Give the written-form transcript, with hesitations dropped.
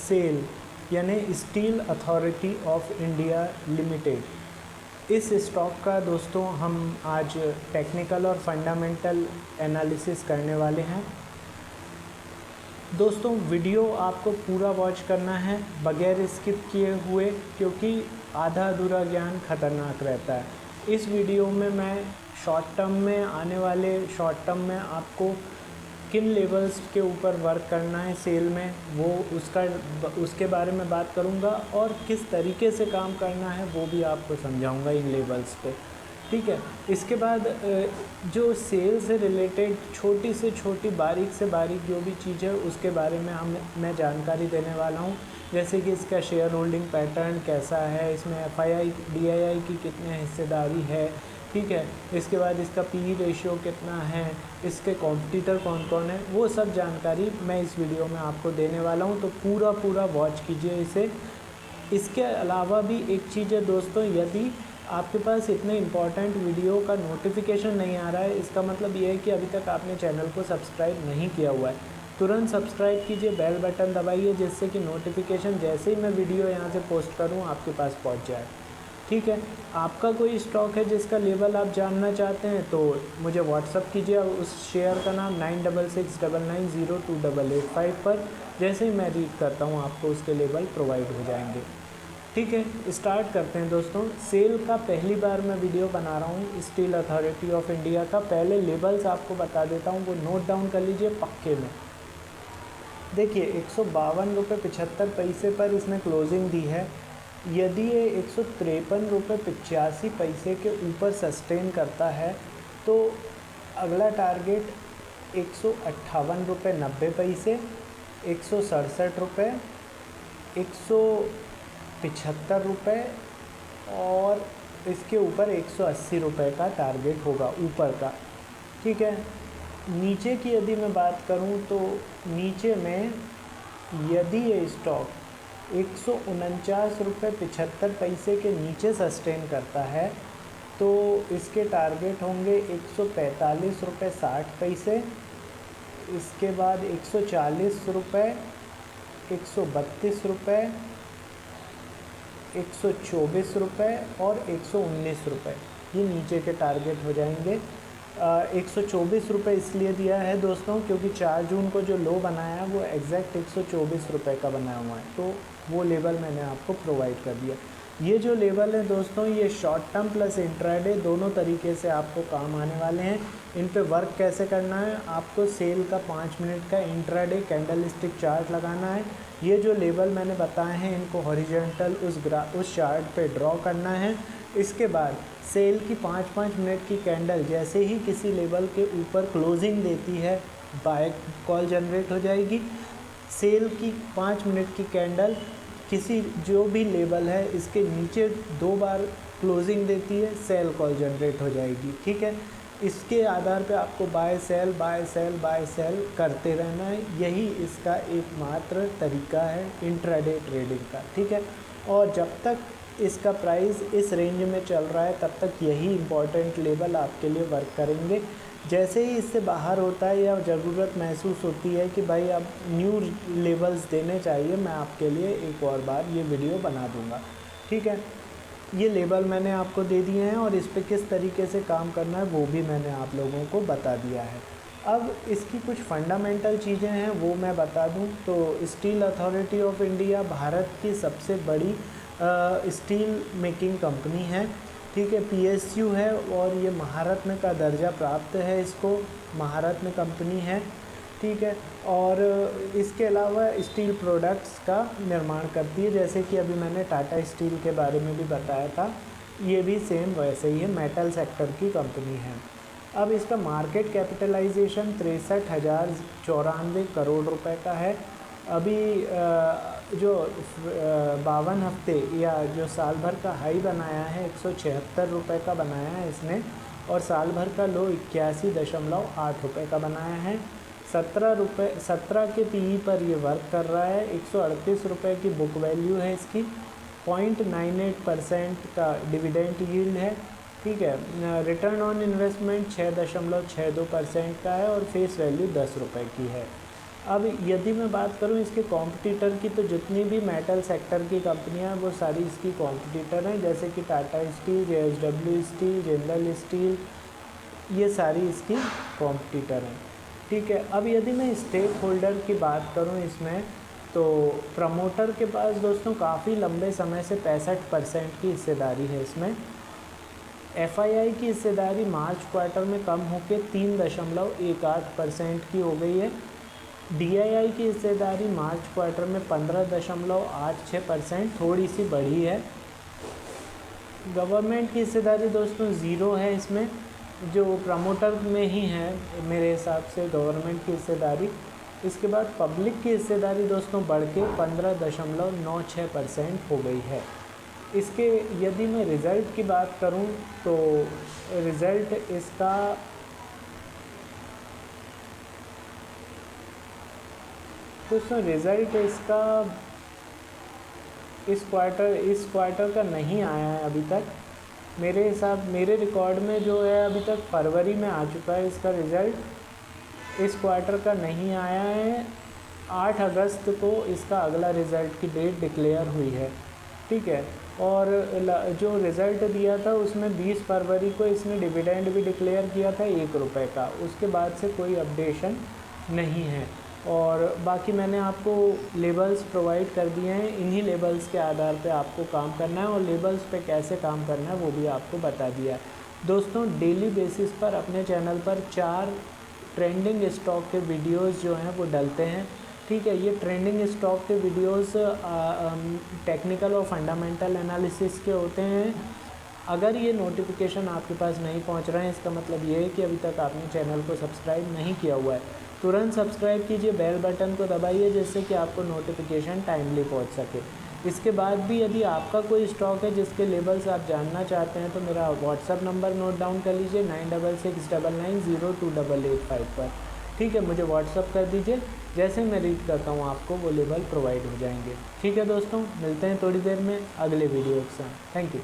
Cell यानी steel authority of India limited, इस stock का दोस्तों हम आज टेक्निकल और फंडामेंटल एनालिसिस करने वाले हैं। दोस्तों वीडियो आपको पूरा वॉच करना है बगैर स्किप किए हुए, क्योंकि आधा अधूरा ज्ञान खतरनाक रहता है। इस वीडियो में मैं शॉर्ट टर्म में आने वाले शॉर्ट टर्म में आपको किन लेवल्स के ऊपर वर्क करना है सेल में, वो उसके बारे में बात करूंगा और किस तरीके से काम करना है वो भी आपको समझाऊंगा इन लेवल्स पे। ठीक है। इसके बाद जो सेल से रिलेटेड छोटी से छोटी बारीक से बारीक जो भी चीज़ है उसके बारे में मैं जानकारी देने वाला हूँ। जैसे कि इसका शेयर होल्डिंग पैटर्न कैसा है, इसमें FII DII की कितनी हिस्सेदारी है, ठीक है। इसके बाद इसका PE रेशियो कितना है, इसके कॉम्पिटिटर कौन कौन है, वो सब जानकारी मैं इस वीडियो में आपको देने वाला हूँ, तो पूरा वॉच कीजिए इसे। इसके अलावा भी एक चीज़ है दोस्तों, यदि आपके पास इतने इम्पॉर्टेंट वीडियो का नोटिफिकेशन नहीं आ रहा है, इसका मतलब ये है कि अभी तक आपने चैनल को सब्सक्राइब नहीं किया हुआ है। तुरंत सब्सक्राइब कीजिए, बेल बटन दबाइए, जिससे कि नोटिफिकेशन जैसे ही मैं वीडियो यहाँ से पोस्ट करूँ आपके पास पहुँच जाए। ठीक है। आपका कोई स्टॉक है जिसका लेवल आप जानना चाहते हैं तो मुझे व्हाट्सअप कीजिए, उस शेयर का नाम 9669902885 पर। जैसे ही मैं रीड करता हूँ आपको उसके लेवल प्रोवाइड हो जाएंगे। ठीक है, स्टार्ट करते हैं दोस्तों। सेल का पहली बार मैं वीडियो बना रहा हूँ स्टील अथॉरिटी ऑफ इंडिया का। पहले लेवल्स आपको बता देता हूँ, वो नोट डाउन कर लीजिए पक्के में। देखिए 152.75 पर इसने क्लोजिंग दी है। यदि ये 153.85 के ऊपर सस्टेन करता है तो अगला टारगेट 158.90, 167 175 और इसके ऊपर 180 रुपये का टारगेट होगा ऊपर का। ठीक है। नीचे की यदि मैं बात करूं तो नीचे में यदि ये स्टॉक 149.75 के नीचे सस्टेन करता है तो इसके टारगेट होंगे 145.60, इसके बाद 140 रुपये, 132 रुपये, 124 रुपये और 119 रुपये, ये नीचे के टारगेट हो जाएंगे। 124 रुपये इसलिए दिया है दोस्तों क्योंकि 4 जून को जो लो बनाया है वो एग्जैक्ट 124 रुपये का बनाया हुआ है, तो वो लेवल मैंने आपको प्रोवाइड कर दिया। ये जो लेवल है दोस्तों, ये शॉर्ट टर्म प्लस इंट्राडे दोनों तरीके से आपको काम आने वाले हैं। इन पे वर्क कैसे करना है, आपको सेल का 5 मिनट का इंट्राडे कैंडल स्टिक चार्ट लगाना है। ये जो लेवल मैंने बताए हैं इनको हॉरिजॉन्टल उस चार्ट पे ड्रॉ करना है। इसके बाद सेल की 5-5 मिनट की कैंडल जैसे ही किसी लेवल के ऊपर क्लोजिंग देती है, बाय कॉल जनरेट हो जाएगी। सेल की 5 मिनट की कैंडल किसी जो भी लेवल है इसके नीचे 2 बार क्लोजिंग देती है, सेल कॉल जनरेट हो जाएगी। ठीक है। इसके आधार पे आपको बाय सेल करते रहना है। यही इसका एकमात्र तरीका है इंट्राडे ट्रेडिंग का। ठीक है। और जब तक इसका प्राइस इस रेंज में चल रहा है तब तक यही इम्पॉर्टेंट लेवल आपके लिए वर्क करेंगे। जैसे ही इससे बाहर होता है या ज़रूरत महसूस होती है कि भाई अब न्यू लेवल्स देने चाहिए, मैं आपके लिए एक और बार ये वीडियो बना दूंगा। ठीक है। ये लेवल मैंने आपको दे दिए हैं और इस पर किस तरीके से काम करना है वो भी मैंने आप लोगों को बता दिया है। अब इसकी कुछ फंडामेंटल चीज़ें हैं वो मैं बता दूं तो steel authority of India Bharat की सबसे बड़ी स्टील मेकिंग कंपनी है। ठीक है। PSU है और ये महारत्न का दर्जा प्राप्त है, इसको महारत्न कंपनी है। ठीक है। और इसके अलावा स्टील प्रोडक्ट्स का निर्माण करती है, जैसे कि अभी मैंने टाटा स्टील के बारे में भी बताया था, ये भी सेम वैसे ही है, मेटल सेक्टर की कंपनी है। अब इसका मार्केट कैपिटलाइजेशन 63,094 करोड़ रुपए का है। अभी जो 52 हफ्ते या जो साल भर का हाई बनाया है 176 रुपये का बनाया है इसने, और साल भर का लो 81.8 रुपये का बनाया है। 17 के PE पर ये वर्क कर रहा है। 138 रुपये की बुक वैल्यू है इसकी। 0.98% का डिविडेंड यील्ड है। ठीक है। रिटर्न ऑन इन्वेस्टमेंट 6.62% का है और फेस वैल्यू 10 रुपये की है। अब यदि मैं बात करूं इसके कॉम्पिटिटर की, तो जितनी भी मेटल सेक्टर की कंपनियां हैं वो सारी इसकी कॉम्पिटिटर हैं, जैसे कि Tata steel, JSW steel, Jindal steel, ये सारी इसकी कॉम्पिटिटर हैं। ठीक है, अब यदि मैं स्टेक होल्डर की बात करूं इसमें, तो प्रमोटर के पास दोस्तों काफ़ी लंबे समय से 65% की हिस्सेदारी है इसमें। FII की हिस्सेदारी मार्च क्वार्टर में कम होकर 3.18% की हो गई है। DII की हिस्सेदारी मार्च क्वार्टर में 15.86%, थोड़ी सी बढ़ी है। गवर्नमेंट की हिस्सेदारी दोस्तों ज़ीरो है इसमें, जो प्रमोटर में ही है मेरे हिसाब से गवर्नमेंट की हिस्सेदारी। इसके बाद पब्लिक की हिस्सेदारी दोस्तों बढ़ के 15.96% हो गई है। इसके यदि मैं रिज़ल्ट की बात करूं, तो रिज़ल्ट इसका दोस्तों इस क्वार्टर का नहीं आया है अभी तक। मेरे रिकॉर्ड में जो है अभी तक फरवरी में आ चुका है इसका रिज़ल्ट। इस क्वार्टर का नहीं आया है। 8 अगस्त को इसका अगला रिज़ल्ट की डेट डिक्लेयर हुई है। ठीक है, और जो रिज़ल्ट दिया था उसमें 20 फरवरी को इसने डिविडेंड भी डिक्लेयर किया था ₹1 का। उसके बाद से कोई अपडेशन नहीं है। और बाकी मैंने आपको लेबल्स प्रोवाइड कर दिए हैं, इन्हीं लेबल्स के आधार पे आपको काम करना है, और लेबल्स पे कैसे काम करना है वो भी आपको बता दिया है। दोस्तों डेली बेसिस पर अपने चैनल पर 4 ट्रेंडिंग स्टॉक के वीडियोस जो हैं वो डलते हैं। ठीक है, ये ट्रेंडिंग स्टॉक के वीडियोस टेक्निकल और फंडामेंटल एनालिसिस के होते हैं। अगर ये नोटिफिकेशन आपके पास नहीं पहुंच रहे हैं, इसका मतलब ये है कि अभी तक आपने चैनल को सब्सक्राइब नहीं किया हुआ है। तुरंत सब्सक्राइब कीजिए, बेल बटन को दबाइए, जिससे कि आपको नोटिफिकेशन टाइमली पहुंच सके। इसके बाद भी यदि आपका कोई स्टॉक है जिसके लेबल्स आप जानना चाहते हैं, तो मेरा व्हाट्सअप नंबर नोट डाउन कर लीजिए 9669902885 पर। ठीक है, मुझे व्हाट्सअप कर दीजिए, जैसे मैं रीड करता हूँ आपको वो लेबल प्रोवाइड हो जाएंगे। ठीक है दोस्तों, मिलते हैं थोड़ी देर में अगले वीडियो के साथ। Thank you.